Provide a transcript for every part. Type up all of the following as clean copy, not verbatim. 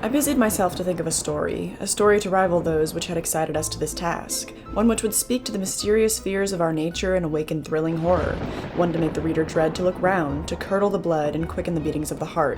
I busied myself to think of a story to rival those which had excited us to this task, one which would speak to the mysterious fears of our nature and awaken thrilling horror, one to make the reader dread to look round, to curdle the blood and quicken the beatings of the heart.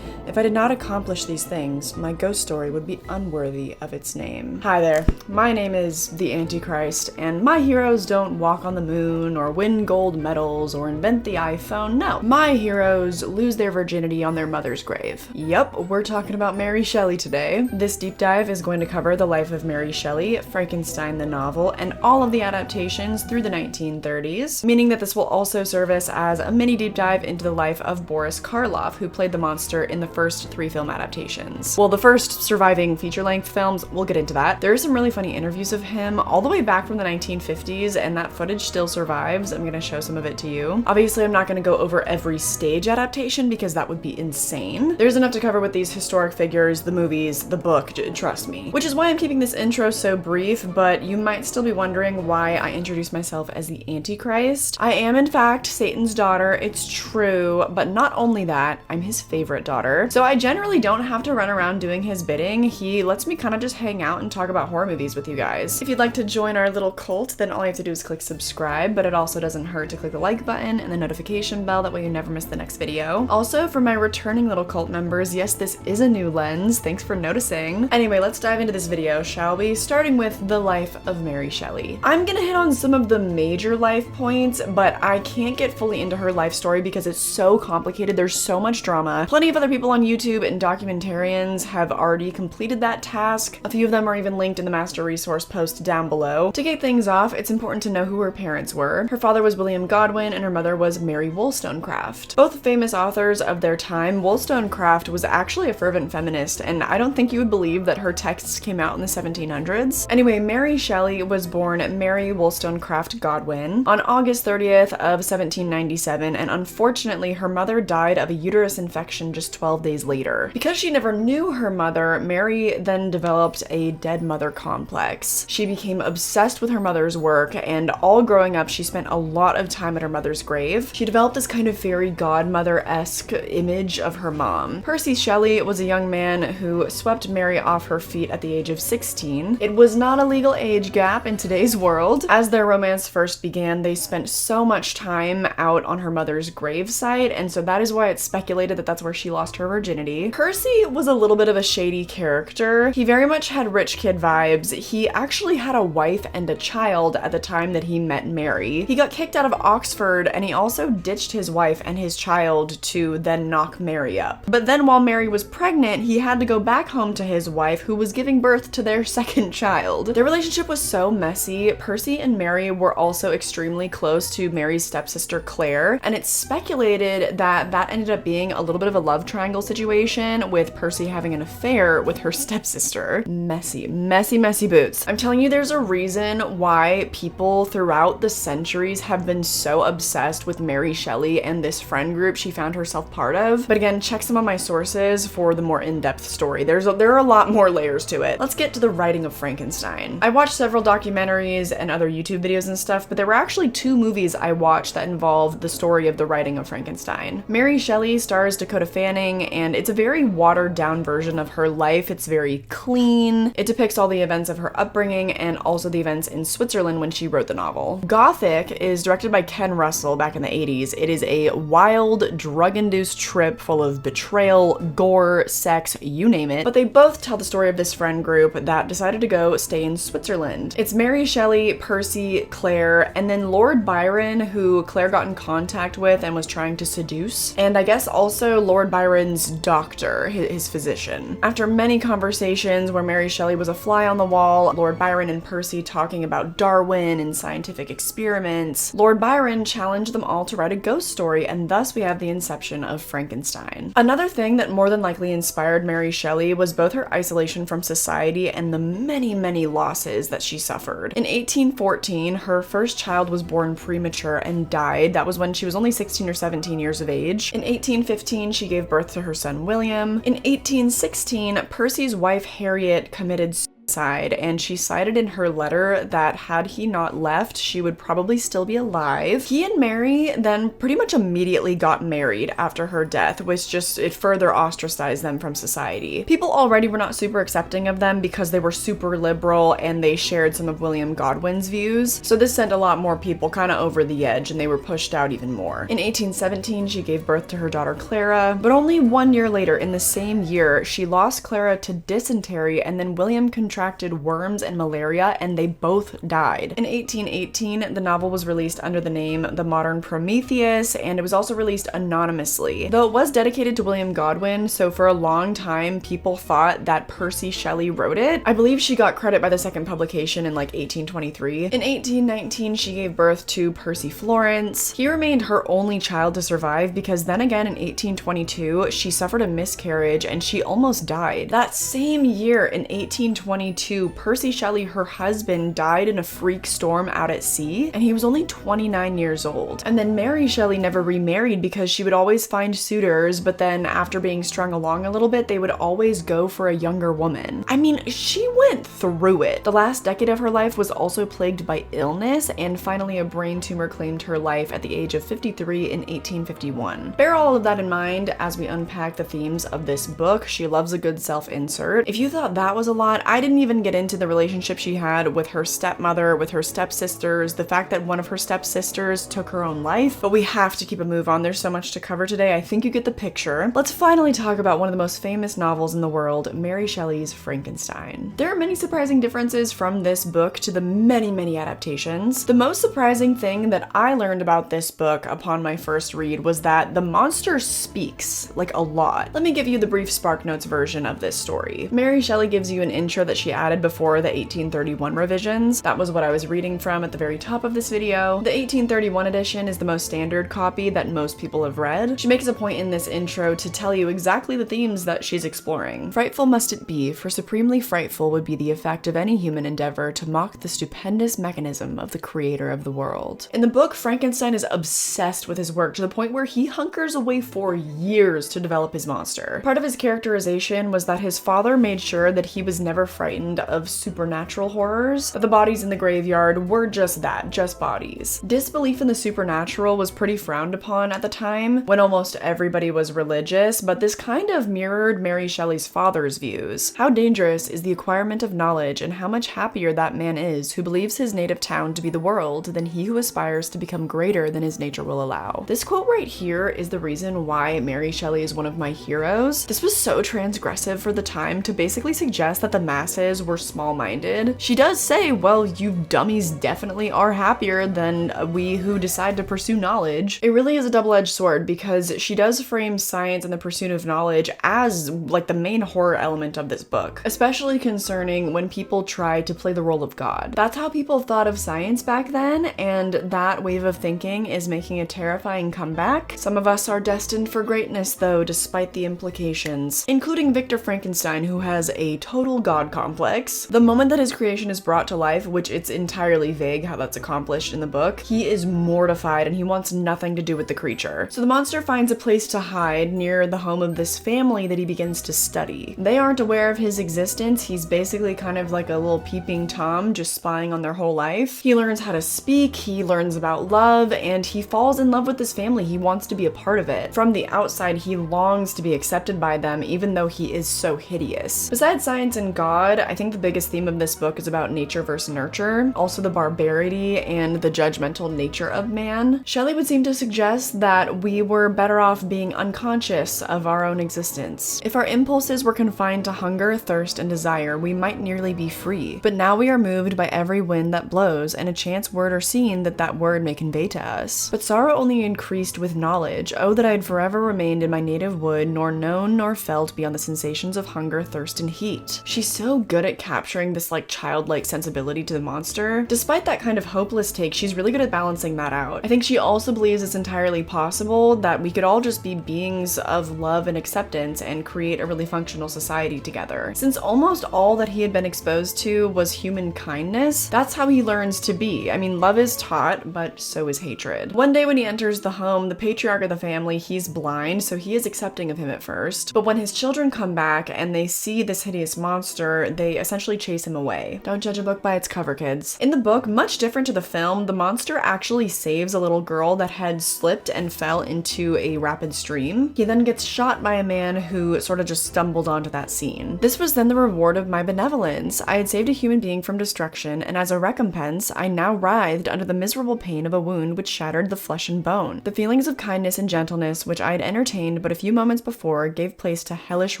If I did not accomplish these things, my ghost story would be unworthy of its name. Hi there, my name is the Antichrist, and my heroes don't walk on the moon, or win gold medals, or invent the iPhone. No, my heroes lose their virginity on their mother's grave. Yup, we're talking about Mary Shelley today. This deep dive is going to cover the life of Mary Shelley, Frankenstein the novel, and all of the adaptations through the 1930s, meaning that this will also serve us as a mini deep dive into the life of Boris Karloff, who played the monster in the first 3 film adaptations. Well, the first surviving feature-length films, we'll get into that. There are some really funny interviews of him all the way back from the 1950s, and that footage still survives. I'm gonna show some of it to you. Obviously, I'm not gonna go over every stage adaptation because that would be insane. There's enough to cover with these historic figures, the movies, the book, trust me. Which is why I'm keeping this intro so brief, but you might still be wondering why I introduce myself as the Antichrist. I am, in fact, Satan's daughter, it's true, but not only that, I'm his favorite daughter. So I generally don't have to run around doing his bidding. He lets me kind of just hang out and talk about horror movies with you guys. If you'd like to join our little cult, then all you have to do is click subscribe, but it also doesn't hurt to click the like button and the notification bell, that way you never miss the next video. Also, for my returning little cult members, yes, this is a new lens. Thanks for noticing. Anyway, let's dive into this video, shall we? Starting with the life of Mary Shelley. I'm gonna hit on some of the major life points, but I can't get fully into her life story because it's so complicated. There's so much drama. Plenty of other people on YouTube and documentarians have already completed that task. A few of them are even linked in the master resource post down below. To get things off, it's important to know who her parents were. Her father was William Godwin and her mother was Mary Wollstonecraft. Both famous authors of their time. Wollstonecraft was actually a fervent feminist, and I don't think you would believe that her texts came out in the 1700s. Anyway, Mary Shelley was born Mary Wollstonecraft Godwin on August 30th of 1797, and unfortunately her mother died of a uterus infection just 12 days later. Because she never knew her mother, Mary then developed a dead mother complex. She became obsessed with her mother's work, and all growing up she spent a lot of time at her mother's grave. She developed this kind of fairy godmother-esque image of her mom. Percy Shelley was a young man who swept Mary off her feet at the age of 16. It was not a legal age gap in today's world. As their romance first began, they spent so much time out on her mother's gravesite, and so that is why it's speculated that that's where she lost her virginity. Percy was a little bit of a shady character. He very much had rich kid vibes. He actually had a wife and a child at the time that he met Mary. He got kicked out of Oxford, and he also ditched his wife and his child to then knock Mary up. But then while Mary was pregnant, he had to go back home to his wife, who was giving birth to their second child. Their relationship was so messy. Percy and Mary were also extremely close to Mary's stepsister Claire, and it's speculated that that ended up being a little bit of a love triangle situation, with Percy having an affair with her stepsister. Messy, messy, messy boots. I'm telling you, there's a reason why people throughout the centuries have been so obsessed with Mary Shelley and this friend group she found herself part of. But again, check some of my sources for the more in-depth story. There are a lot more layers to it. Let's get to the writing of Frankenstein. I watched several documentaries and other YouTube videos and stuff, but there were actually 2 movies I watched that involved the story of the writing of Frankenstein. Mary Shelley stars Dakota Fanning, and it's a very watered down version of her life. It's very clean. It depicts all the events of her upbringing and also the events in Switzerland when she wrote the novel. Gothic is directed by Ken Russell back in the 80s. It is a wild, drug-induced trip full of betrayal, gore, sex, you name it. But they both tell the story of this friend group that decided to go stay in Switzerland. It's Mary Shelley, Percy, Claire, and then Lord Byron, who Claire got in contact with and was trying to seduce. And I guess also Lord Byron's doctor, his physician. After many conversations where Mary Shelley was a fly on the wall, Lord Byron and Percy talking about Darwin and scientific experiments, Lord Byron challenged them all to write a ghost story, and thus we have the inception of Frankenstein. Another thing that more than likely inspired Mary Shelley was both her isolation from society and the many, many losses that she suffered. In 1814, her first child was born premature and died. That was when she was only 16 or 17 years of age. In 1815, she gave birth to her son William. In 1816, Percy's wife Harriet committed side, and she cited in her letter that had he not left, she would probably still be alive. He and Mary then pretty much immediately got married after her death, which just, it further ostracized them from society. People already were not super accepting of them because they were super liberal and they shared some of William Godwin's views, so this sent a lot more people kind of over the edge and they were pushed out even more. In 1817, she gave birth to her daughter Clara, but only 1 year later, in the same year, she lost Clara to dysentery, and then William contracted worms and malaria, and they both died. In 1818, the novel was released under the name The Modern Prometheus, and it was also released anonymously. Though it was dedicated to William Godwin, so for a long time, people thought that Percy Shelley wrote it. I believe she got credit by the second publication in like 1823. In 1819, she gave birth to Percy Florence. He remained her only child to survive because then again in 1822, she suffered a miscarriage and she almost died. That same year in 1822, Percy Shelley, her husband, died in a freak storm out at sea, and he was only 29 years old. And then Mary Shelley never remarried because she would always find suitors, but then after being strung along a little bit, they would always go for a younger woman. I mean, she went through it. The last decade of her life was also plagued by illness, and finally a brain tumor claimed her life at the age of 53 in 1851. Bear all of that in mind as we unpack the themes of this book. She loves a good self-insert. If you thought that was a lot, I didn't even get into the relationship she had with her stepmother, with her stepsisters, the fact that one of her stepsisters took her own life, but we have to keep a move on. There's so much to cover today. I think you get the picture. Let's finally talk about one of the most famous novels in the world, Mary Shelley's Frankenstein. There are many surprising differences from this book to the many adaptations. The most surprising thing that I learned about this book upon my first read was that the monster speaks, like a lot. Let me give you the brief SparkNotes version of this story. Mary Shelley gives you an intro that she added before the 1831 revisions. That was what I was reading from at the very top of this video. The 1831 edition is the most standard copy that most people have read. She makes a point in this intro to tell you exactly the themes that she's exploring. Frightful must it be, for supremely frightful would be the effect of any human endeavor to mock the stupendous mechanism of the creator of the world. In the book, Frankenstein is obsessed with his work to the point where he hunkers away for years to develop his monster. Part of his characterization was that his father made sure that he was never frightened of supernatural horrors, that the bodies in the graveyard were just that, just bodies. Disbelief in the supernatural was pretty frowned upon at the time, when almost everybody was religious, but this kind of mirrored Mary Shelley's father's views. How dangerous is the acquirement of knowledge, and how much happier that man is who believes his native town to be the world than he who aspires to become greater than his nature will allow. This quote right here is the reason why Mary Shelley is one of my heroes. This was so transgressive for the time to basically suggest that the masses were small-minded. She does say, well, you dummies definitely are happier than we who decide to pursue knowledge. It really is a double-edged sword because she does frame science and the pursuit of knowledge as like the main horror element of this book, especially concerning when people try to play the role of God. That's how people thought of science back then, and that wave of thinking is making a terrifying comeback. Some of us are destined for greatness though, despite the implications, including Victor Frankenstein, who has a total god complex. The moment that his creation is brought to life, which it's entirely vague how that's accomplished in the book, he is mortified and he wants nothing to do with the creature. So the monster finds a place to hide near the home of this family that he begins to study. They aren't aware of his existence. He's basically kind of like a little peeping Tom, just spying on their whole life. He learns how to speak, he learns about love, and he falls in love with this family. He wants to be a part of it. From the outside, he longs to be accepted by them, even though he is so hideous. Besides science and God, I think the biggest theme of this book is about nature versus nurture, also the barbarity and the judgmental nature of man. Shelley would seem to suggest that we were better off being unconscious of our own existence. If our impulses were confined to hunger, thirst, and desire, we might nearly be free. But now we are moved by every wind that blows, and a chance word or scene that word may convey to us. But sorrow only increased with knowledge. Oh, that I had forever remained in my native wood, nor known nor felt beyond the sensations of hunger, thirst, and heat. She's so good at capturing this like childlike sensibility to the monster. Despite that kind of hopeless take, she's really good at balancing that out. I think she also believes it's entirely possible that we could all just be beings of love and acceptance and create a really functional society together. Since almost all that he had been exposed to was human kindness, that's how he learns to be. I mean, love is taught, but so is hatred. One day when he enters the home, the patriarch of the family, he's blind, so he is accepting of him at first. But when his children come back and they see this hideous monster, they essentially chase him away. Don't judge a book by its cover, kids. In the book, much different to the film, the monster actually saves a little girl that had slipped and fell into a rapid stream. He then gets shot by a man who sort of just stumbled onto that scene. This was then the reward of my benevolence. I had saved a human being from destruction, and as a recompense, I now writhed under the miserable pain of a wound which shattered the flesh and bone. The feelings of kindness and gentleness which I had entertained but a few moments before gave place to hellish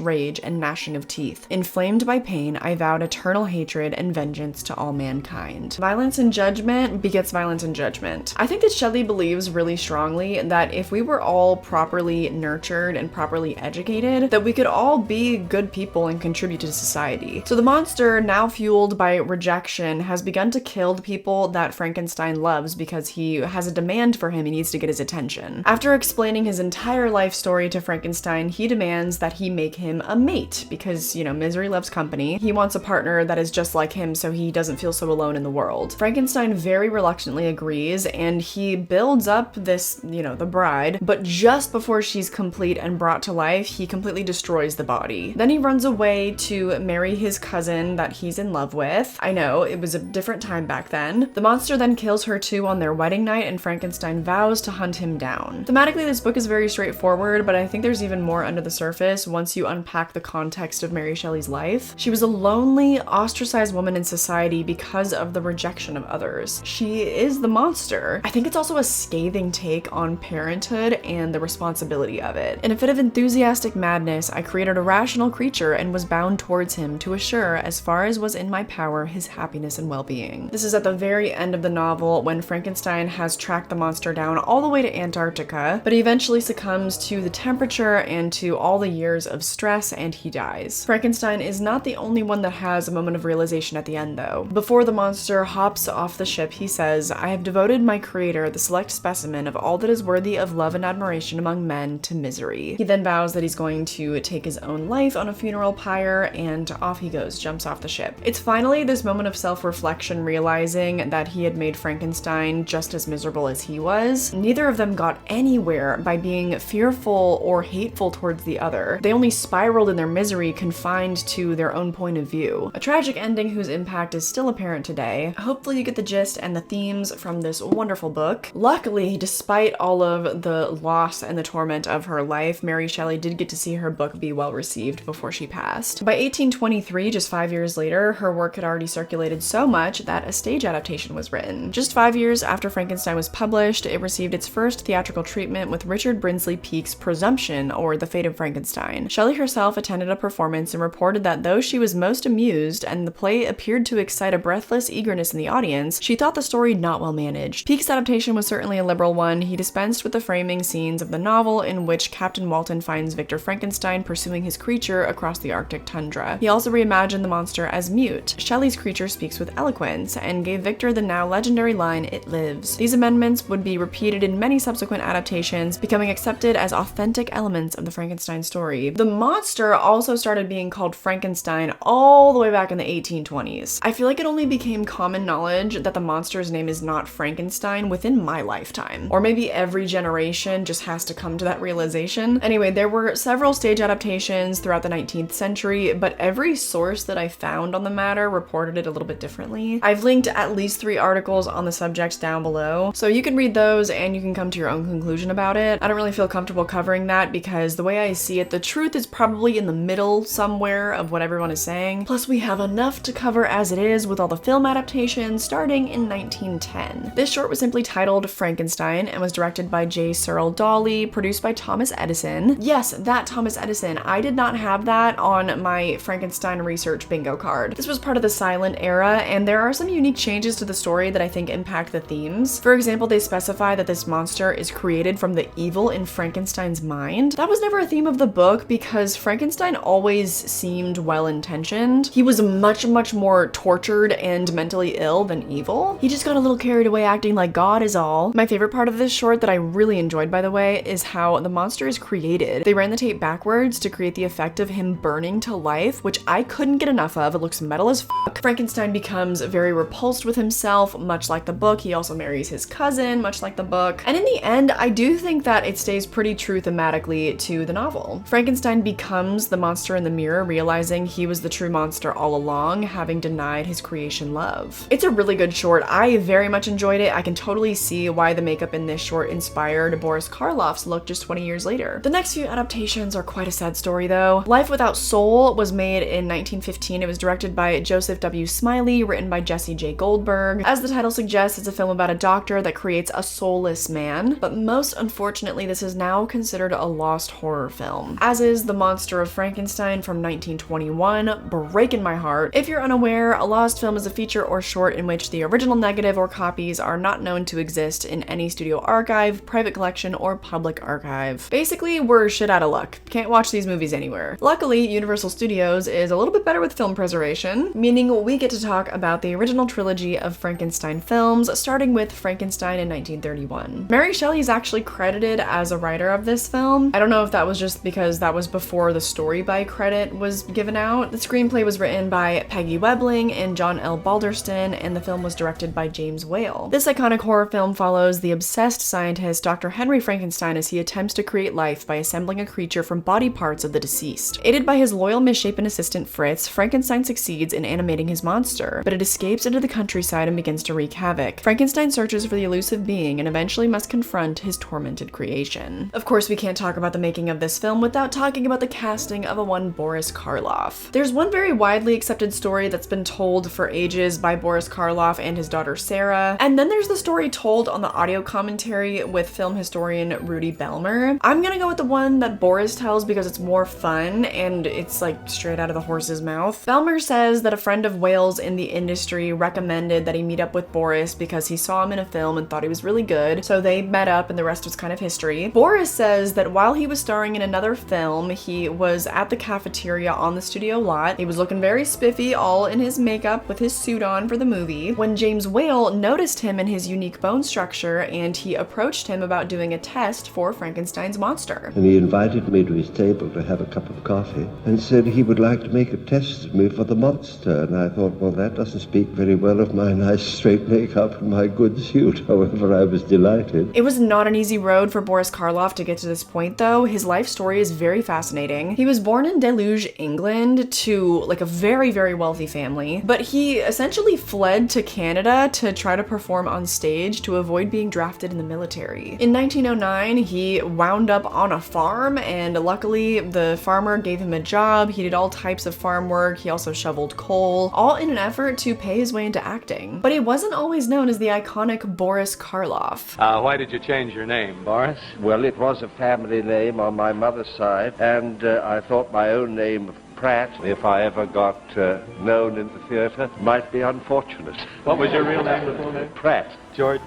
rage and gnashing of teeth. Inflamed by pain, I vowed eternal hatred and vengeance to all mankind. Violence and judgment begets violence and judgment. I think that Shelley believes really strongly that if we were all properly nurtured and properly educated, that we could all be good people and contribute to society. So the monster, now fueled by rejection, has begun to kill the people that Frankenstein loves because he has a demand for him. He needs to get his attention. After explaining his entire life story to Frankenstein, he demands that he make him a mate because, you know, misery loves company. He wants a partner that is just like him so he doesn't feel so alone in the world. Frankenstein very reluctantly agrees, and he builds up this, you know, the bride, but just before she's complete and brought to life, he completely destroys the body. Then he runs away to marry his cousin that he's in love with. I know, it was a different time back then. The monster then kills her too on their wedding night, and Frankenstein vows to hunt him down. Thematically, this book is very straightforward, but I think there's even more under the surface once you unpack the context of Mary Shelley's life. She was a lonely, ostracized woman in society because of the rejection of others. She is the monster. I think it's also a scathing take on parenthood and the responsibility of it. In a fit of enthusiastic madness, I created a rational creature and was bound towards him to assure, as far as was in my power, his happiness and well-being. This is at the very end of the novel when Frankenstein has tracked the monster down all the way to Antarctica, but he eventually succumbs to the temperature and to all the years of stress, and he dies. Frankenstein is not the only one that has a moment of realization at the end, though. Before the monster hops off the ship, he says, "I have devoted my creator, the select specimen of all that is worthy of love and admiration among men, to misery." He then vows that he's going to take his own life on a funeral pyre, and off he goes, jumps off the ship. It's finally this moment of self-reflection, realizing that he had made Frankenstein just as miserable as he was. Neither of them got anywhere by being fearful or hateful towards the other. They only spiraled in their misery, confined to their own point of view. A tragic ending whose impact is still apparent today. Hopefully you get the gist and the themes from this wonderful book. Luckily, despite all of the loss and the torment of her life, Mary Shelley did get to see her book be well received before she passed. By 1823, just 5 years later, her work had already circulated so much that a stage adaptation was written. Just 5 years after Frankenstein was published, it received its first theatrical treatment with Richard Brinsley Peake's Presumption, or The Fate of Frankenstein. Shelley herself attended a performance and reported that though she was most amused and the play appeared to excite a breathless eagerness in the audience, she thought the story not well managed. Peake's adaptation was certainly a liberal one. He dispensed with the framing scenes of the novel in which Captain Walton finds Victor Frankenstein pursuing his creature across the Arctic tundra. He also reimagined the monster as mute. Shelley's creature speaks with eloquence and gave Victor the now legendary line, "It lives." These amendments would be repeated in many subsequent adaptations, becoming accepted as authentic elements of the Frankenstein story. The monster also started being called Frankenstein all the way back in the 1820s. I feel like it only became common knowledge that the monster's name is not Frankenstein within my lifetime. Or maybe every generation just has to come to that realization. Anyway, there were several stage adaptations throughout the 19th century, but every source that I found on the matter reported it a little bit differently. I've linked at least 3 articles on the subject down below, so you can read those and you can come to your own conclusion about it. I don't really feel comfortable covering that because the way I see it, the truth is probably in the middle somewhere of what everyone is saying. Plus, we have enough to cover as it is with all the film adaptations starting in 1910. This short was simply titled Frankenstein and was directed by J. Searle Dawley, produced by Thomas Edison. Yes, that Thomas Edison. I did not have that on my Frankenstein research bingo card. This was part of the silent era, and there are some unique changes to the story that I think impact the themes. For example, they specify that this monster is created from the evil in Frankenstein's mind. That was never a theme of the book because Frankenstein always seemed well-intentioned. He was much more tortured and mentally ill than evil. He just got a little carried away acting like God is all. My favorite part of this short that I really enjoyed, by the way, is how the monster is created. They ran the tape backwards to create the effect of him burning to life, which I couldn't get enough of. It looks metal as fuck. Frankenstein becomes very repulsed with himself, much like the book. He also marries his cousin, much like the book. And in the end, I do think that it stays pretty true thematically to the novel. Frankenstein becomes the monster in the mirror, realizing he was the true monster all along, having denied his creation love. It's a really good short. I very much enjoyed it. I can totally see why the makeup in this short inspired Boris Karloff's look just 20 years later. The next few adaptations are quite a sad story though. Life Without Soul was made in 1915. It was directed by Joseph W. Smiley, written by Jesse J. Goldberg. As the title suggests, it's a film about a doctor that creates a soulless man, but most unfortunately this is now considered a lost horror film, as is The Monster of Frankenstein from 1921, breaking my heart. If you're unaware, a lost film is a feature or short in which the original negative or copies are not known to exist in any studio archive, private collection, or public archive. Basically, we're shit out of luck. Can't watch these movies anywhere. Luckily, Universal Studios is a little bit better with film preservation, meaning we get to talk about the original trilogy of Frankenstein films, starting with Frankenstein in 1931. Mary Shelley is actually credited as a writer of this film. I don't know if that was just because that was before the story by credit was given out. The screenplay was written by Peggy Webling and John L. Balderston, and the film was directed by James Whale. This iconic horror film follows the obsessed scientist Dr. Henry Frankenstein as he attempts to create life by assembling a creature from body parts of the deceased. Aided by his loyal misshapen assistant Fritz, Frankenstein succeeds in animating his monster, but it escapes into the countryside and begins to wreak havoc. Frankenstein searches for the elusive being and eventually must confront his tormented creation. Of course, we can't talk about the making of this film without talking about the casting of one Boris Karloff. There's one very widely accepted story that's been told for ages by Boris Karloff and his daughter Sarah, and then there's the story told on the audio commentary with film historian Rudy Belmer. I'm gonna go with the one that Boris tells because it's more fun and it's like straight out of the horse's mouth. Belmer says that a friend of Whale's in the industry recommended that he meet up with Boris because he saw him in a film and thought he was really good, so they met up and the rest was kind of history. Boris says that while he was starring in another film, he was at the cafeteria on the studio lot. He was looking very spiffy, all in his makeup with his suit on for the movie, when James Whale noticed him and his unique bone structure, and he approached him about doing a test for Frankenstein's monster. And he invited me to his table to have a cup of coffee and said he would like to make a test of me for the monster. And I thought, well, that doesn't speak very well of my nice straight makeup and my good suit. However, I was delighted. It was not an easy road for Boris Karloff to get to this point, though. His life story is very fascinating. He was born in Deluge, England, to like a very, very wealthy family, but he essentially fled to Canada to try to perform on stage to avoid being drafted in the military. In 1909, he wound up on a farm, and luckily the farmer gave him a job. He did all types of farm work. He also shoveled coal, all in an effort to pay his way into acting. But he wasn't always known as the iconic Boris Karloff. Why did you change your name, Boris? Well, it was a family name on my mother's side, and I thought my own name of Pratt, if I ever got known in the theatre, might be unfortunate. What was your real name, the full name? Pratt. George,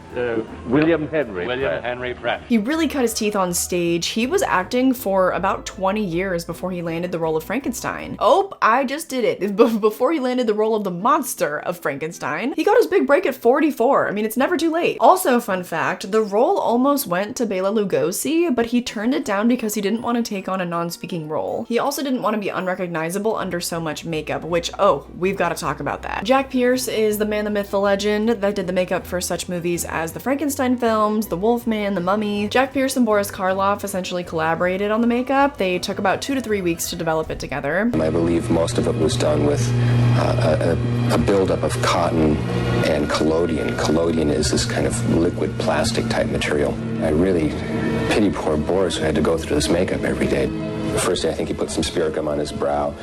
William Henry William Pratt. Henry Pratt. He really cut his teeth on stage. He was acting for about 20 years before he landed the role of Frankenstein. Oh, I just did it. Before he landed the role of the monster of Frankenstein. He got his big break at 44. I mean, it's never too late. Also, fun fact, the role almost went to Bela Lugosi, but he turned it down because he didn't want to take on a non-speaking role. He also didn't want to be unrecognizable under so much makeup, which, oh, we've got to talk about that. Jack Pierce is the man, the myth, the legend that did the makeup for such movies as the Frankenstein films, The Wolfman, The Mummy. Jack Pierce and Boris Karloff essentially collaborated on the makeup. They took about 2 to 3 weeks to develop it together. I believe most of it was done with a buildup of cotton and collodion. Collodion is this kind of liquid plastic type material. I really pity poor Boris who had to go through this makeup every day. The first day I think he put some spirit gum on his brow,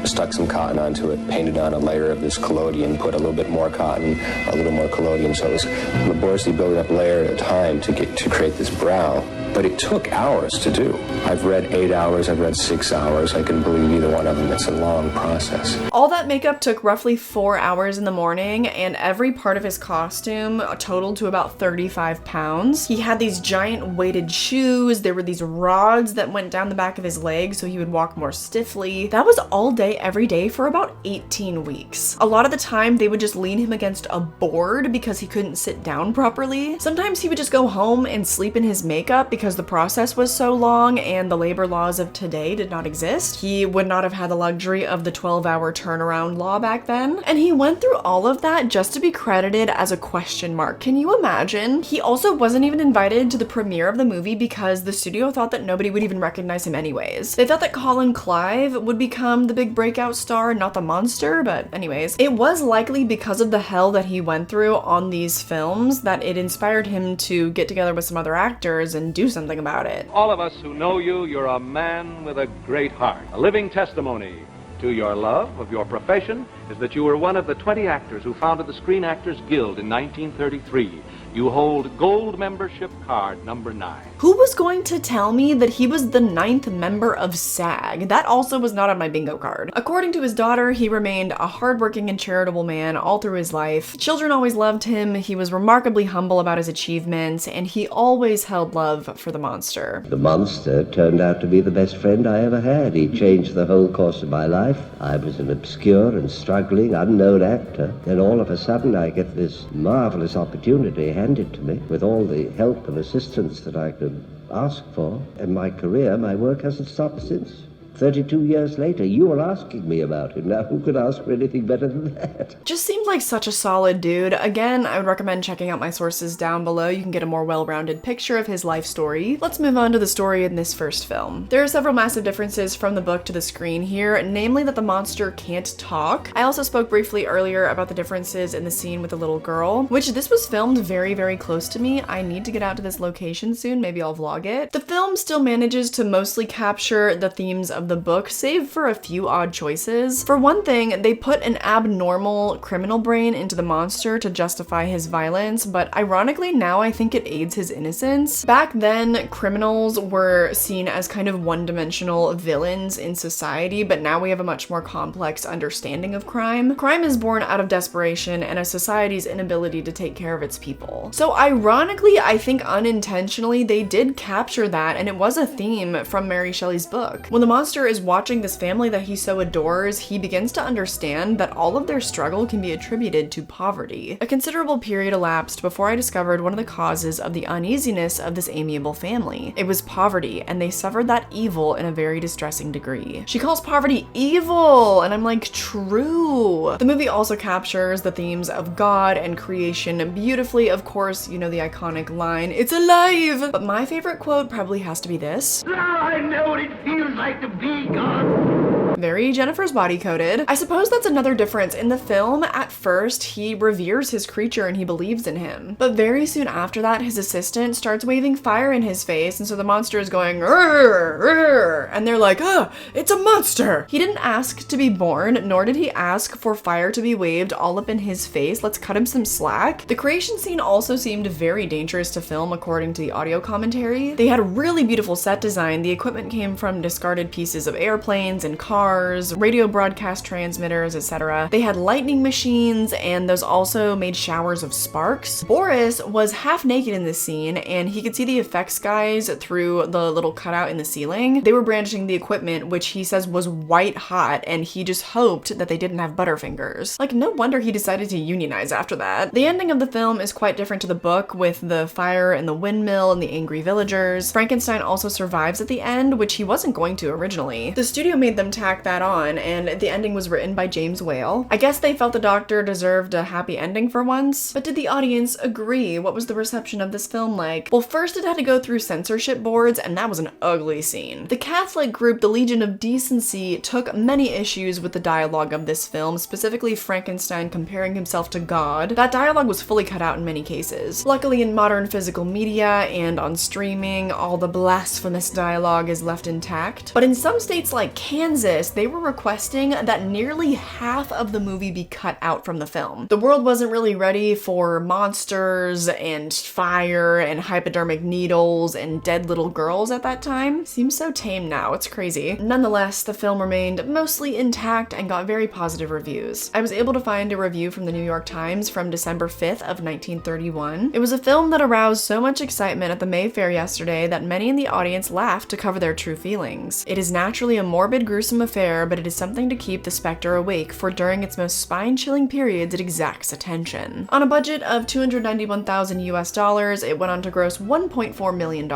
stuck some cotton onto it, painted on a layer of this collodion, put a little bit more cotton, a little more collodion, so it was laboriously building up layer at a time to create this brow. But it took hours to do. I've read 8 hours, I've read 6 hours. I can believe either one of them. It's a long process. All that makeup took roughly 4 hours in the morning, and every part of his costume totaled to about 35 pounds. He had these giant weighted shoes. There were these rods that went down the back of his legs so he would walk more stiffly. That was all day, every day for about 18 weeks. A lot of the time, they would just lean him against a board because he couldn't sit down properly. Sometimes he would just go home and sleep in his makeup because because the process was so long and the labor laws of today did not exist. He would not have had the luxury of the 12-hour turnaround law back then. And he went through all of that just to be credited as a question mark. Can you imagine? He also wasn't even invited to the premiere of the movie because the studio thought that nobody would even recognize him anyways. They thought that Colin Clive would become the big breakout star, not the monster, but anyways. It was likely because of the hell that he went through on these films that it inspired him to get together with some other actors and do something about it. All of us who know you, you're a man with a great heart. A living testimony to your love of your profession is that you were one of the 20 actors who founded the Screen Actors Guild in 1933. You hold gold membership card number 9. Who was going to tell me that he was the 9th member of SAG? That also was not on my bingo card. According to his daughter, he remained a hardworking and charitable man all through his life. Children always loved him, he was remarkably humble about his achievements, and he always held love for the monster. The monster turned out to be the best friend I ever had. He changed the whole course of my life. I was an obscure and struggling, unknown actor. Then all of a sudden I get this marvelous opportunity handed to me with all the help and assistance that I could ask for. And my career, my work hasn't stopped since. 32 years later, you are asking me about it. Now, who could ask for anything better than that? Just seemed like such a solid dude. Again, I would recommend checking out my sources down below. You can get a more well-rounded picture of his life story. Let's move on to the story in this first film. There are several massive differences from the book to the screen here, namely that the monster can't talk. I also spoke briefly earlier about the differences in the scene with the little girl, which this was filmed very, very close to me. I need to get out to this location soon. Maybe I'll vlog it. The film still manages to mostly capture the themes of the book, save for a few odd choices. For one thing, they put an abnormal criminal brain into the monster to justify his violence, but ironically now I think it aids his innocence. Back then, criminals were seen as kind of one-dimensional villains in society, but now we have a much more complex understanding of crime. Crime is born out of desperation and a society's inability to take care of its people. So ironically, I think unintentionally, they did capture that, and it was a theme from Mary Shelley's book. When the monster is watching this family that he so adores, he begins to understand that all of their struggle can be attributed to poverty. A considerable period elapsed before I discovered one of the causes of the uneasiness of this amiable family. It was poverty, and they suffered that evil in a very distressing degree. She calls poverty evil, and I'm like, true. The movie also captures the themes of God and creation beautifully. Of course, you know the iconic line, "It's alive!" But my favorite quote probably has to be this. Now I know what it feels like to be God. Very Jennifer's body coded. I suppose that's another difference. In the film, at first, he reveres his creature and he believes in him. But very soon after that, his assistant starts waving fire in his face, and so the monster is going, "Rrr, rrr," and they're like, "Ah, it's a monster!" He didn't ask to be born, nor did he ask for fire to be waved all up in his face. Let's cut him some slack. The creation scene also seemed very dangerous to film according to the audio commentary. They had really beautiful set design. The equipment came from discarded pieces of airplanes and cars, radio broadcast transmitters, etc. They had lightning machines, and those also made showers of sparks. Boris was half naked in this scene, and he could see the effects guys through the little cutout in the ceiling. They were brandishing the equipment, which he says was white hot, and he just hoped that they didn't have butterfingers. Like, no wonder he decided to unionize after that. The ending of the film is quite different to the book, with the fire and the windmill and the angry villagers. Frankenstein also survives at the end, which he wasn't going to originally. The studio made them tack that on, and the ending was written by James Whale. I guess they felt the doctor deserved a happy ending for once, but did the audience agree? What was the reception of this film like? Well, first it had to go through censorship boards, and that was an ugly scene. The Catholic group, the Legion of Decency, took many issues with the dialogue of this film, specifically Frankenstein comparing himself to God. That dialogue was fully cut out in many cases. Luckily, in modern physical media and on streaming, all the blasphemous dialogue is left intact. But in some states like Kansas, they were requesting that nearly half of the movie be cut out from the film. The world wasn't really ready for monsters and fire and hypodermic needles and dead little girls at that time. Seems so tame now, it's crazy. Nonetheless, the film remained mostly intact and got very positive reviews. I was able to find a review from the New York Times from December 5th of 1931. It was a film that aroused so much excitement at the Mayfair yesterday that many in the audience laughed to cover their true feelings. It is naturally a morbid, gruesome affair fair, but it is something to keep the specter awake, for during its most spine-chilling periods, it exacts attention. On a budget of $291,000 US, it went on to gross $1.4 million.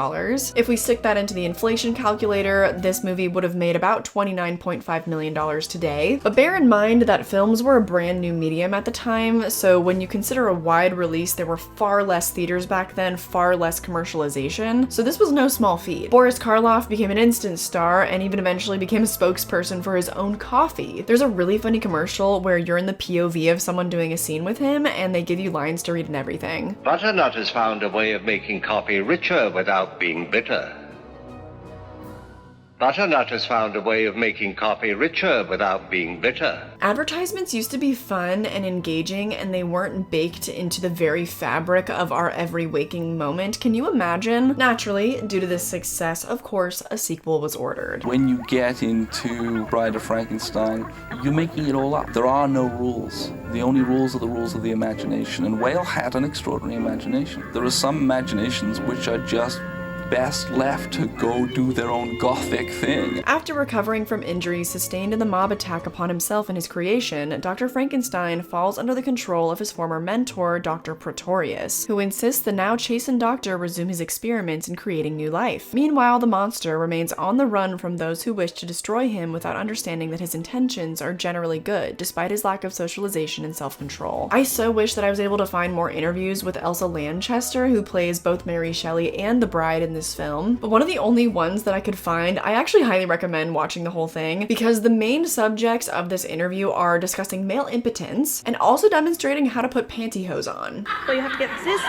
If we stick that into the inflation calculator, this movie would have made about $29.5 million today. But bear in mind that films were a brand new medium at the time, so when you consider a wide release, there were far less theaters back then, far less commercialization, so this was no small feat. Boris Karloff became an instant star and even eventually became a spokesperson for his own coffee. There's a really funny commercial where you're in the POV of someone doing a scene with him and they give you lines to read and everything. Butternut has found a way of making coffee richer without being bitter. Butternut has found a way of making coffee richer without being bitter. Advertisements used to be fun and engaging, and they weren't baked into the very fabric of our every waking moment. Can you imagine? Naturally, due to this success, of course, a sequel was ordered. When you get into Bride of Frankenstein, you're making it all up. There are no rules. The only rules are the rules of the imagination, and Whale had an extraordinary imagination. There are some imaginations which are just best left to go do their own gothic thing. After recovering from injuries sustained in the mob attack upon himself and his creation, Dr. Frankenstein falls under the control of his former mentor, Dr. Pretorius, who insists the now chastened doctor resume his experiments in creating new life. Meanwhile, the monster remains on the run from those who wish to destroy him without understanding that his intentions are generally good, despite his lack of socialization and self-control. I so wish that I was able to find more interviews with Elsa Lanchester, who plays both Mary Shelley and the bride in this film, but one of the only ones that I could find, I actually highly recommend watching the whole thing, because the main subjects of this interview are discussing male impotence and also demonstrating how to put pantyhose on. Well, you have to get this.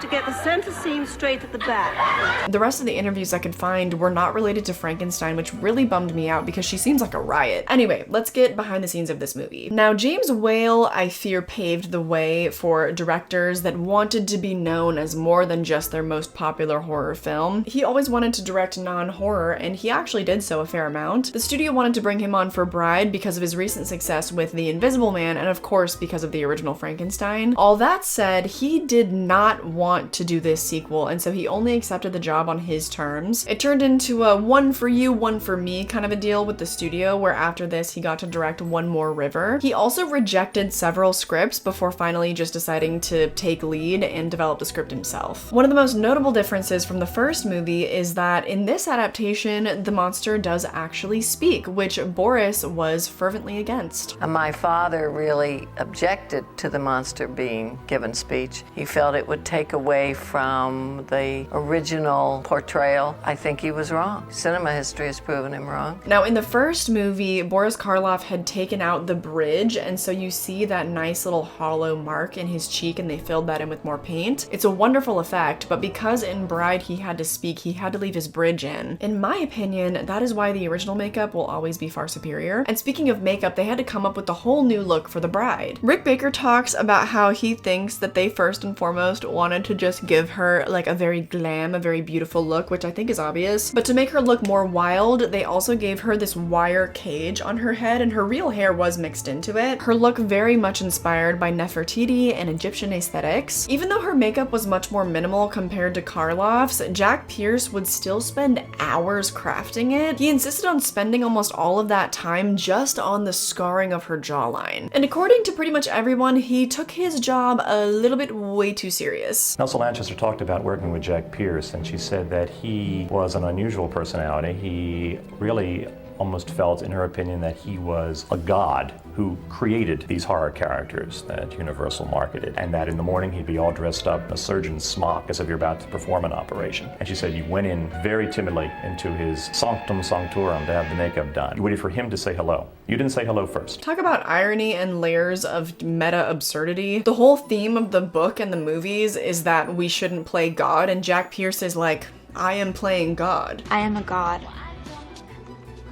To get the center seam straight at the back. The rest of the interviews I could find were not related to Frankenstein, which really bummed me out because she seems like a riot. Anyway, let's get behind the scenes of this movie. Now, James Whale, I fear, paved the way for directors that wanted to be known as more than just their most popular horror film. He always wanted to direct non-horror, and he actually did so a fair amount. The studio wanted to bring him on for Bride because of his recent success with The Invisible Man, and of course because of the original Frankenstein. All that said, he did not want to do this sequel, and so he only accepted the job on his terms. It turned into a one for you, one for me kind of a deal with the studio, where after this he got to direct One More River. He also rejected several scripts before finally just deciding to take lead and develop the script himself. One of the most notable differences from the first movie is that in this adaptation, the monster does actually speak, which Boris was fervently against. My father really objected to the monster being given speech. He felt it would take away from the original portrayal. I think he was wrong. Cinema history has proven him wrong. Now, in the first movie, Boris Karloff had taken out the bridge, and so you see that nice little hollow mark in his cheek, and they filled that in with more paint. It's a wonderful effect, but because in Bride he had to speak, he had to leave his bridge in. In my opinion, that is why the original makeup will always be far superior. And speaking of makeup, they had to come up with a whole new look for the bride. Rick Baker talks about how he thinks that they first and foremost wanted to just give her like a very glam, a very beautiful look, which I think is obvious. But to make her look more wild, they also gave her this wire cage on her head, and her real hair was mixed into it. Her look very much inspired by Nefertiti and Egyptian aesthetics. Even though her makeup was much more minimal compared to Karloff's, Jack Pierce would still spend hours crafting it. He insisted on spending almost all of that time just on the scarring of her jawline. And according to pretty much everyone, he took his job a little bit way too serious. Elsa Lanchester talked about working with Jack Pierce, and she said that he was an unusual personality. He really almost felt, in her opinion, that he was a god who created these horror characters that Universal marketed, and that in the morning he'd be all dressed up in a surgeon's smock as if you're about to perform an operation. And she said you went in very timidly into his sanctum sanctorum to have the makeup done. You waited for him to say hello. You didn't say hello first. Talk about irony and layers of meta absurdity. The whole theme of the book and the movies is that we shouldn't play God, and Jack Pierce is like, I am playing God. I am a god.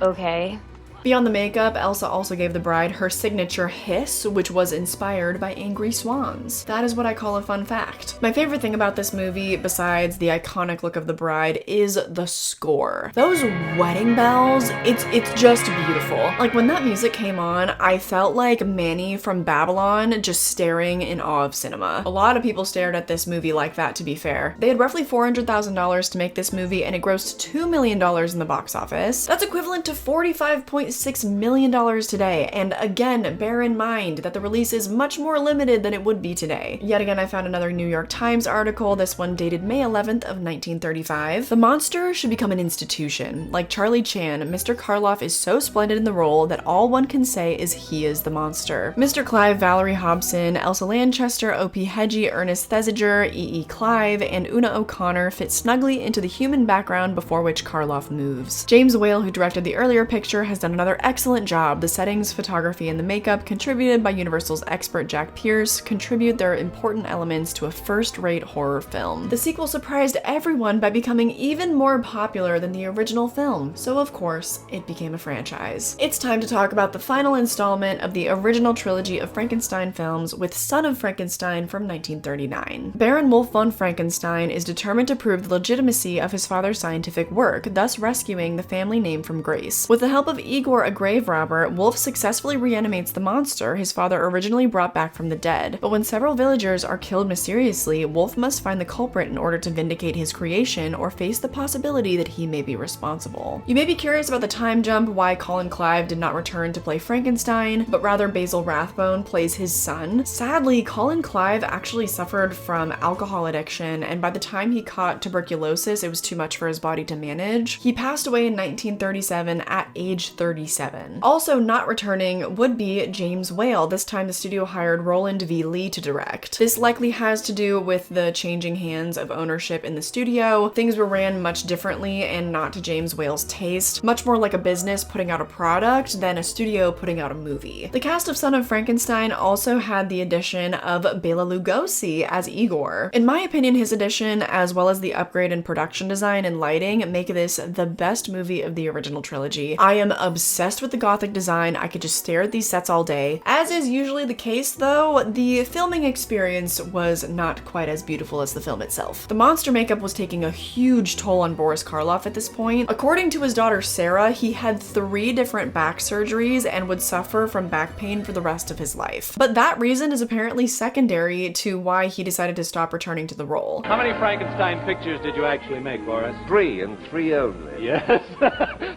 Okay. Beyond the makeup, Elsa also gave the bride her signature hiss, which was inspired by angry swans. That is what I call a fun fact. My favorite thing about this movie, besides the iconic look of the bride, is the score. Those wedding bells, it's just beautiful. Like, when that music came on, I felt like Manny from Babylon, just staring in awe of cinema. A lot of people stared at this movie like that, to be fair. They had roughly $400,000 to make this movie, and it grossed $2 million in the box office. That's equivalent to $45.6 million today, and again, bear in mind that the release is much more limited than it would be today. Yet again, I found another New York Times article, this one dated May 11th of 1935. The monster should become an institution. Like Charlie Chan, Mr. Karloff is so splendid in the role that all one can say is he is the monster. Mr. Clive, Valerie Hobson, Elsa Lanchester, O.P. Hedgie, Ernest Thesiger, E.E. Clive, and Una O'Connor fit snugly into the human background before which Karloff moves. James Whale, who directed the earlier picture, has done another excellent job. The settings, photography, and the makeup, contributed by Universal's expert Jack Pierce, contribute their important elements to a first-rate horror film. The sequel surprised everyone by becoming even more popular than the original film, so of course, it became a franchise. It's time to talk about the final installment of the original trilogy of Frankenstein films with Son of Frankenstein from 1939. Baron Wolf von Frankenstein is determined to prove the legitimacy of his father's scientific work, thus rescuing the family name from grace. With the help of Igor, a grave robber, Wolf successfully reanimates the monster his father originally brought back from the dead. But when several villagers are killed mysteriously, Wolf must find the culprit in order to vindicate his creation or face the possibility that he may be responsible. You may be curious about the time jump, why Colin Clive did not return to play Frankenstein, but rather Basil Rathbone plays his son. Sadly, Colin Clive actually suffered from alcohol addiction, and by the time he caught tuberculosis, it was too much for his body to manage. He passed away in 1937 at age 37. Also not returning would be James Whale. This time the studio hired Roland V. Lee to direct. This likely has to do with the changing hands of ownership in the studio. Things were ran much differently and not to James Whale's taste, much more like a business putting out a product than a studio putting out a movie. The cast of Son of Frankenstein also had the addition of Bela Lugosi as Igor. In my opinion, his addition, as well as the upgrade in production design and lighting, make this the best movie of the original trilogy. I am obsessed with the gothic design. I could just stare at these sets all day. As is usually the case though, the filming experience was not quite as beautiful as the film itself. The monster makeup was taking a huge toll on Boris Karloff at this point. According to his daughter Sarah, he had 3 different back surgeries and would suffer from back pain for the rest of his life. But that reason is apparently secondary to why he decided to stop returning to the role. How many Frankenstein pictures did you actually make, Boris? 3, and 3 only. Yes.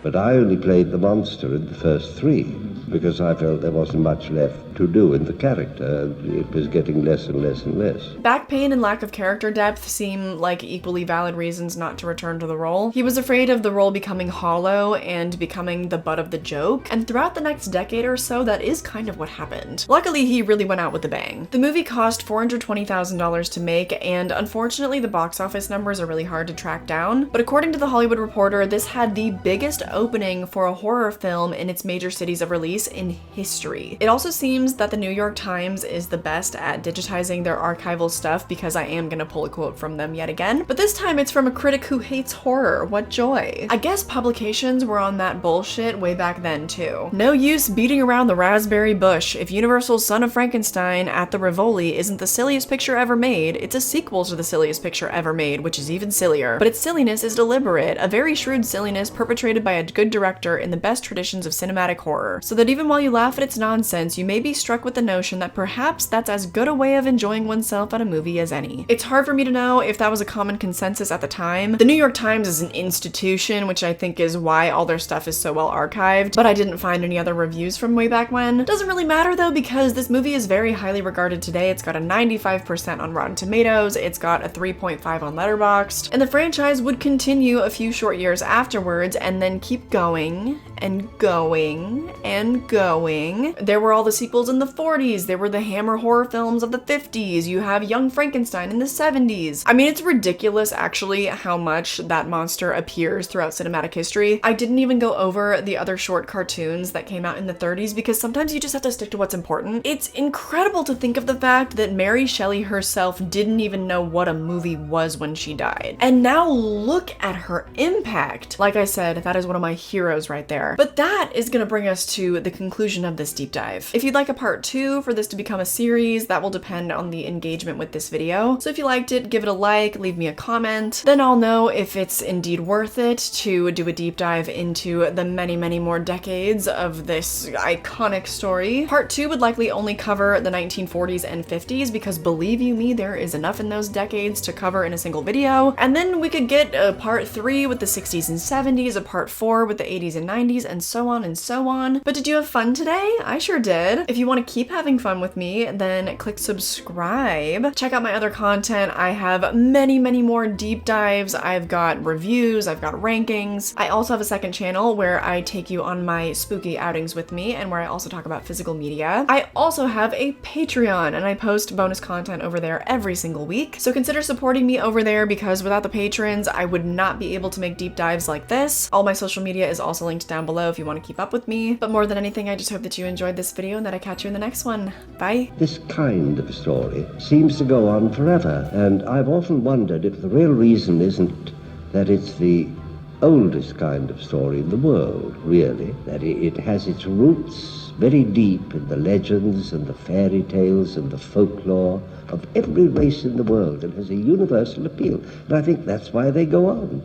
But I only played the monster in the first 3, because I felt there wasn't much left to do in the character. It was getting less and less and less. Back pain and lack of character depth seem like equally valid reasons not to return to the role. He was afraid of the role becoming hollow and becoming the butt of the joke, and throughout the next decade or so, that is kind of what happened. Luckily, he really went out with a bang. The movie cost $420,000 to make, and unfortunately, the box office numbers are really hard to track down, but according to The Hollywood Reporter, this had the biggest opening for a horror film in its major cities of release in history. It also seems that the New York Times is the best at digitizing their archival stuff, because I am gonna pull a quote from them yet again, but this time it's from a critic who hates horror. What joy. I guess publications were on that bullshit way back then too. No use beating around the raspberry bush. If Universal's Son of Frankenstein at the Rivoli isn't the silliest picture ever made, it's a sequel to the silliest picture ever made, which is even sillier. But its silliness is deliberate, a very shrewd silliness perpetrated by a good director in the best traditions of cinematic horror, so that even while you laugh at its nonsense, you may be struck with the notion that perhaps that's as good a way of enjoying oneself at a movie as any. It's hard for me to know if that was a common consensus at the time. The New York Times is an institution, which I think is why all their stuff is so well archived, but I didn't find any other reviews from way back when. Doesn't really matter though, because this movie is very highly regarded today. It's got a 95% on Rotten Tomatoes, it's got a 3.5 on Letterboxd, and the franchise would continue a few short years afterwards and then keep going and going and and going. There were all the sequels in the 40s. There were the Hammer horror films of the 50s. You have Young Frankenstein in the 70s. I mean, it's ridiculous actually how much that monster appears throughout cinematic history. I didn't even go over the other short cartoons that came out in the 30s because sometimes you just have to stick to what's important. It's incredible to think of the fact that Mary Shelley herself didn't even know what a movie was when she died. And now look at her impact. Like I said, that is one of my heroes right there. But that is gonna bring us to the conclusion of this deep dive. If you'd like a part 2 for this to become a series, that will depend on the engagement with this video. So if you liked it, give it a like, leave me a comment. Then I'll know if it's indeed worth it to do a deep dive into the many, many more decades of this iconic story. Part 2 would likely only cover the 1940s and 50s because believe you me, there is enough in those decades to cover in a single video. And then we could get a part 3 with the 60s and 70s, a part 4 with the 80s and 90s, and so on and so on. But did you have fun today? I sure did. If you want to keep having fun with me, then click subscribe. Check out my other content. I have many, many more deep dives. I've got reviews, I've got rankings. I also have a second channel where I take you on my spooky outings with me and where I also talk about physical media. I also have a Patreon and I post bonus content over there every single week. So consider supporting me over there because without the patrons, I would not be able to make deep dives like this. All my social media is also linked down below if you want to keep up with me. But more than anything, I just hope that you enjoyed this video and that I catch you in the next one. Bye. This kind of story seems to go on forever, and I've often wondered if the real reason isn't that it's the oldest kind of story in the world, really, that it has its roots very deep in the legends and the fairy tales and the folklore of every race in the world and has a universal appeal. And I think that's why they go on.